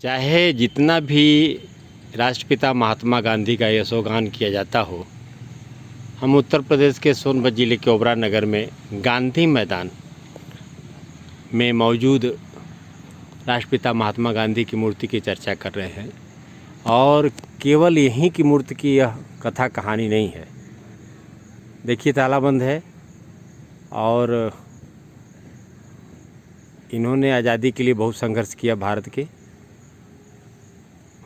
चाहे जितना भी राष्ट्रपिता महात्मा गांधी का यशोगान किया जाता हो, हम उत्तर प्रदेश के सोनभद्र जिले के ओबरा नगर में गांधी मैदान में मौजूद राष्ट्रपिता महात्मा गांधी की मूर्ति की चर्चा कर रहे हैं। और केवल यहीं की मूर्ति की यह कथा कहानी नहीं है। देखिए, ताला बंद है और इन्होंने आज़ादी के लिए बहुत संघर्ष किया।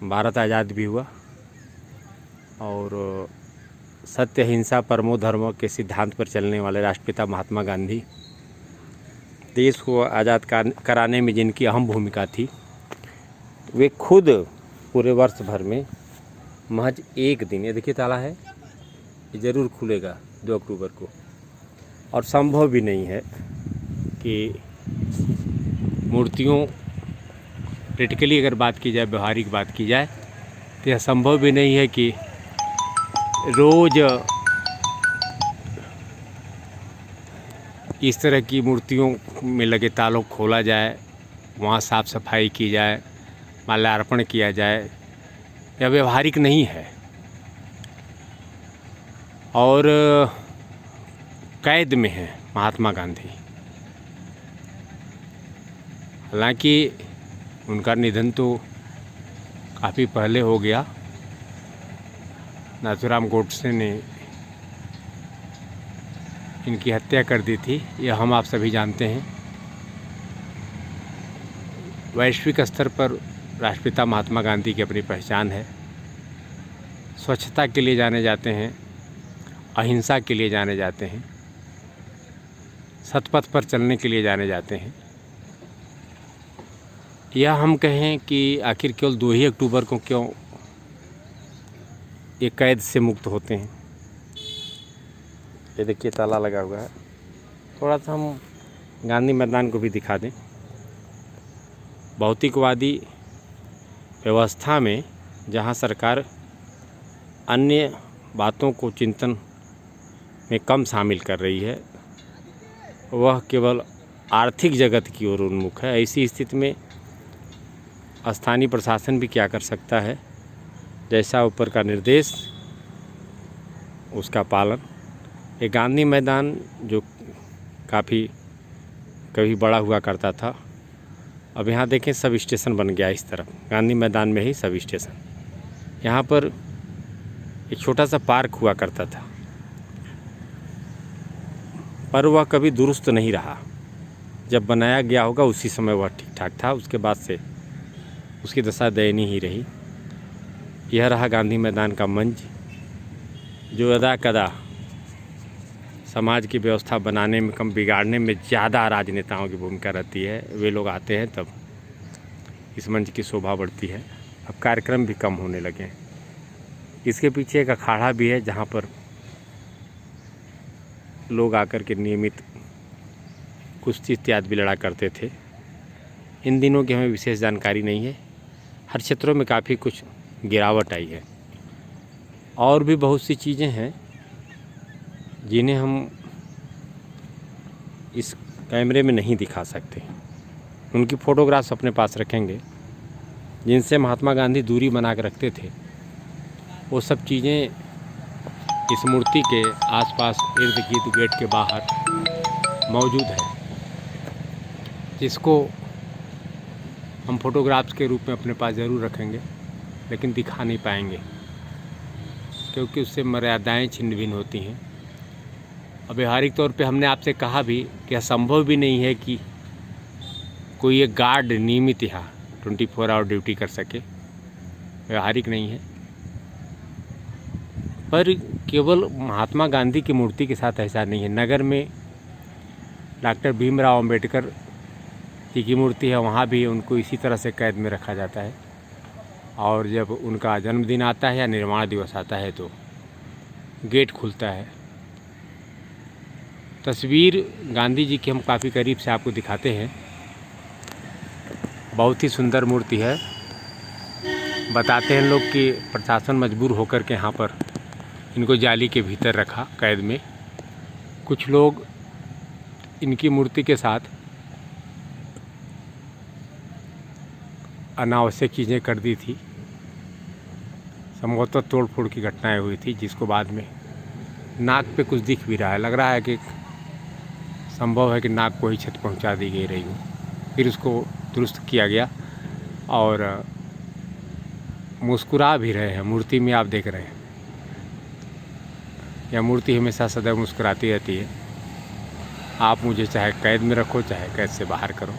भारत आज़ाद भी हुआ और सत्य, हिंसा, परमो धर्म के सिद्धांत पर चलने वाले राष्ट्रपिता महात्मा गांधी, देश को आज़ाद कराने में जिनकी अहम भूमिका थी, वे खुद पूरे वर्ष भर में महज एक दिन, ये देखिए ताला है, ये ज़रूर खुलेगा 2 अक्टूबर को। और संभव भी नहीं है कि मूर्तियों प्रैक्टिकली अगर बात की जाए, व्यवहारिक बात की जाए, तो यह संभव भी नहीं है कि रोज़ इस तरह की मूर्तियों में लगे तालों को खोला जाए, वहाँ साफ़ सफाई की जाए, माल्यार्पण किया जाए। यह व्यवहारिक नहीं है और कैद में है महात्मा गांधी। हालांकि उनका निधन तो काफ़ी पहले हो गया। नाथूराम गोडसे ने इनकी हत्या कर दी थी, यह हम आप सभी जानते हैं। वैश्विक स्तर पर राष्ट्रपिता महात्मा गांधी की अपनी पहचान है। स्वच्छता के लिए जाने जाते हैं, अहिंसा के लिए जाने जाते हैं, सतपथ पर चलने के लिए जाने जाते हैं। या हम कहें कि आखिर केवल 2 ही अक्टूबर को क्यों ये कैद से मुक्त होते हैं। ये देखिए, ताला लगा हुआ है। थोड़ा सा हम गांधी मैदान को भी दिखा दें। भौतिकवादी व्यवस्था में जहां सरकार अन्य बातों को चिंतन में कम शामिल कर रही है, वह केवल आर्थिक जगत की ओर उन्मुख है। ऐसी स्थिति में स्थानीय प्रशासन भी क्या कर सकता है, जैसा ऊपर का निर्देश, उसका पालन। ये गांधी मैदान जो कभी बड़ा हुआ करता था, अब यहाँ देखें सब स्टेशन बन गया। इस तरफ गांधी मैदान में ही सब स्टेशन। यहाँ पर एक छोटा सा पार्क हुआ करता था, पर वह कभी दुरुस्त नहीं रहा। जब बनाया गया होगा उसी समय वह ठीक ठाक था, उसके बाद से उसकी दशा दयनीय ही रही। यह रहा गांधी मैदान का मंच, जो अदा कदा समाज की व्यवस्था बनाने में कम बिगाड़ने में ज़्यादा राजनेताओं की भूमिका रहती है। वे लोग आते हैं तब इस मंच की शोभा बढ़ती है। अब कार्यक्रम भी कम होने लगे हैं। इसके पीछे एक अखाड़ा भी है, जहाँ पर लोग आकर के नियमित कुश्ती इत्यादि भी लड़ा करते थे। इन दिनों की हमें विशेष जानकारी नहीं है। हर क्षेत्रों में काफ़ी कुछ गिरावट आई है। और भी बहुत सी चीज़ें हैं जिन्हें हम इस कैमरे में नहीं दिखा सकते। उनकी फ़ोटोग्राफ्स अपने पास रखेंगे, जिनसे महात्मा गांधी दूरी बना कर रखते थे। वो सब चीज़ें इस मूर्ति के आसपास इर्द गिर्द गेट के बाहर मौजूद है, जिसको हम फोटोग्राफ्स के रूप में अपने पास ज़रूर रखेंगे, लेकिन दिखा नहीं पाएंगे क्योंकि उससे मर्यादाएं छिन्न भिन्न होती हैं। और व्यवहारिक तौर पे हमने आपसे कहा भी कि यह संभव भी नहीं है कि कोई एक गार्ड नियमित यहाँ 24 आवर ड्यूटी कर सके। व्यवहारिक नहीं है। पर केवल महात्मा गांधी की मूर्ति के साथ ऐसा नहीं है। नगर में डॉक्टर भीमराव अंबेडकर जी की मूर्ति है, वहाँ भी उनको इसी तरह से कैद में रखा जाता है। और जब उनका जन्मदिन आता है या निर्माण दिवस आता है तो गेट खुलता है। तस्वीर गांधी जी की हम काफ़ी करीब से आपको दिखाते हैं। बहुत ही सुंदर मूर्ति है। बताते हैं लोग कि प्रशासन मजबूर होकर के यहाँ पर इनको जाली के भीतर रखा, कैद में। कुछ लोग इनकी मूर्ति के साथ अनावश्यक चीज़ें कर दी थी, संभवतः तोड़ फोड़ की घटनाएं हुई थी, जिसको बाद में नाक पे कुछ दिख भी रहा है, लग रहा है कि संभव है कि नाक को ही क्षति पहुंचा दी गई रही हो। फिर उसको दुरुस्त किया गया और मुस्कुरा भी रहे हैं। मूर्ति में आप देख रहे हैं, यह मूर्ति हमेशा सदैव मुस्कुराती रहती है। आप मुझे चाहे कैद में रखो, चाहे कैद से बाहर करो।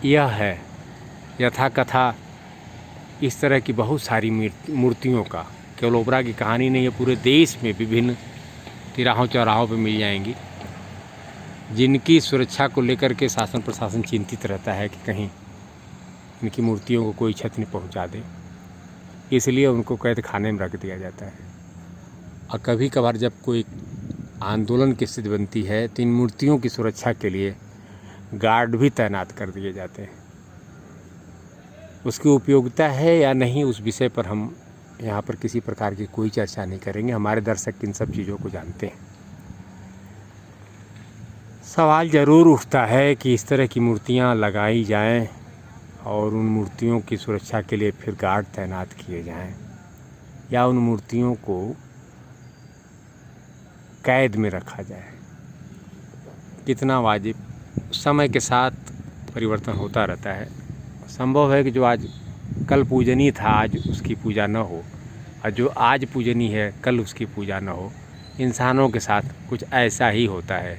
यह है यथा कथा इस तरह की बहुत सारी मूर्तियों का, केवल ओबरा की कहानी नहीं है, पूरे देश में विभिन्न तिराहों चौराहों पर मिल जाएंगी, जिनकी सुरक्षा को लेकर के शासन प्रशासन चिंतित रहता है कि कहीं इनकी मूर्तियों को कोई क्षति नहीं पहुंचा दे, इसलिए उनको कैद खाने में रख दिया जाता है। और कभी कभार जब कोई आंदोलन की स्थिति बनती है तो इन मूर्तियों की सुरक्षा के लिए गार्ड भी तैनात कर दिए जाते हैं। उसकी उपयोगिता है या नहीं, उस विषय पर हम यहाँ पर किसी प्रकार की कोई चर्चा नहीं करेंगे। हमारे दर्शक इन सब चीज़ों को जानते हैं। सवाल ज़रूर उठता है कि इस तरह की मूर्तियाँ लगाई जाएं और उन मूर्तियों की सुरक्षा के लिए फिर गार्ड तैनात किए जाएं, या उन मूर्तियों को कैद में रखा जाए। कितना वाजिब? समय के साथ परिवर्तन होता रहता है। संभव है कि जो आज कल पूजनीय था आज उसकी पूजा न हो, और जो आज पूजनीय है कल उसकी पूजा न हो। इंसानों के साथ कुछ ऐसा ही होता है।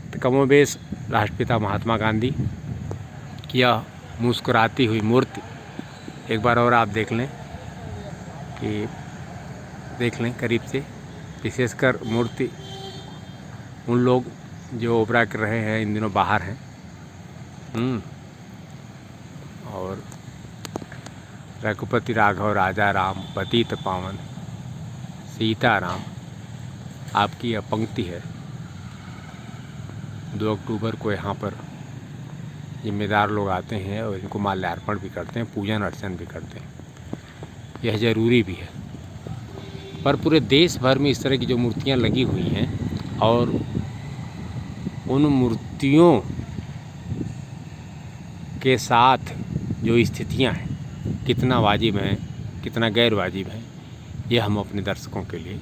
तो कमोबेश राष्ट्रपिता महात्मा गांधी की यह मुस्कुराती हुई मूर्ति एक बार और आप देख लें करीब से। विशेषकर मूर्ति उन लोग जो ओबरा कर रहे हैं इन दिनों बाहर हैं, और रघुपति राघव राजा राम पतित पावन सीताराम, आपकी यह पंक्ति है। 2 अक्टूबर को यहाँ पर जिम्मेदार लोग आते हैं और इनको माल्यार्पण भी करते हैं, पूजन अर्चन भी करते हैं। यह ज़रूरी भी है। पर पूरे देश भर में इस तरह की जो मूर्तियाँ लगी हुई हैं और उन मूर्तियों के साथ जो स्थितियाँ हैं, कितना वाजिब हैं, कितना गैर वाजिब है, यह हम अपने दर्शकों के लिए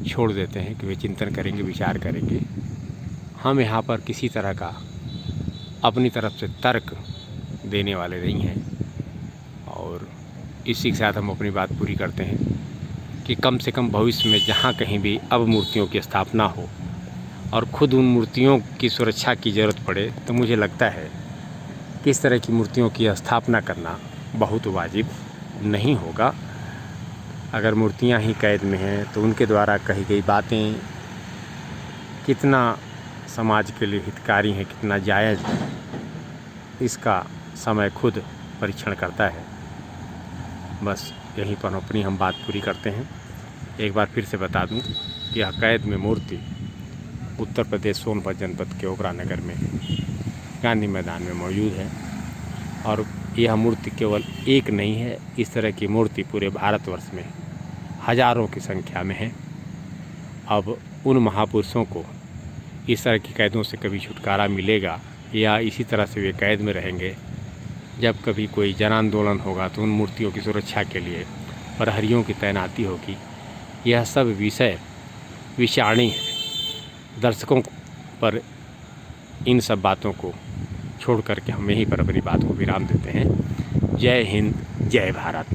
छोड़ देते हैं कि वे चिंतन करेंगे, विचार करेंगे। हम यहाँ पर किसी तरह का अपनी तरफ से तर्क देने वाले नहीं हैं, और इसी के साथ हम अपनी बात पूरी करते हैं कि कम से कम भविष्य में जहाँ कहीं भी अब मूर्तियों की स्थापना हो और ख़ुद उन मूर्तियों की सुरक्षा की ज़रूरत पड़े, तो मुझे लगता है कि इस तरह की मूर्तियों की स्थापना करना बहुत वाजिब नहीं होगा। अगर मूर्तियां ही कैद में हैं तो उनके द्वारा कही गई बातें कितना समाज के लिए हितकारी हैं, कितना जायज़ है, इसका समय खुद परीक्षण करता है। बस यहीं पर अपनी हम बात पूरी करते हैं। एक बार फिर से बता दूं कि यह कैद में मूर्ति उत्तर प्रदेश सोनभद्र जनपद के ओबरा नगर में गांधी मैदान में मौजूद है, और यह मूर्ति केवल एक नहीं है। इस तरह की मूर्ति पूरे भारतवर्ष में हज़ारों की संख्या में है। अब उन महापुरुषों को इस तरह की कैदों से कभी छुटकारा मिलेगा या इसी तरह से वे कैद में रहेंगे? जब कभी कोई जन आंदोलन होगा तो उन मूर्तियों की सुरक्षा के लिए प्रहरियों की तैनाती होगी। यह सब विषय विषाणी है। दर्शकों पर इन सब बातों को छोड़ करके हम यहीं पर अपनी बात को विराम देते हैं। जय हिंद, जय भारत।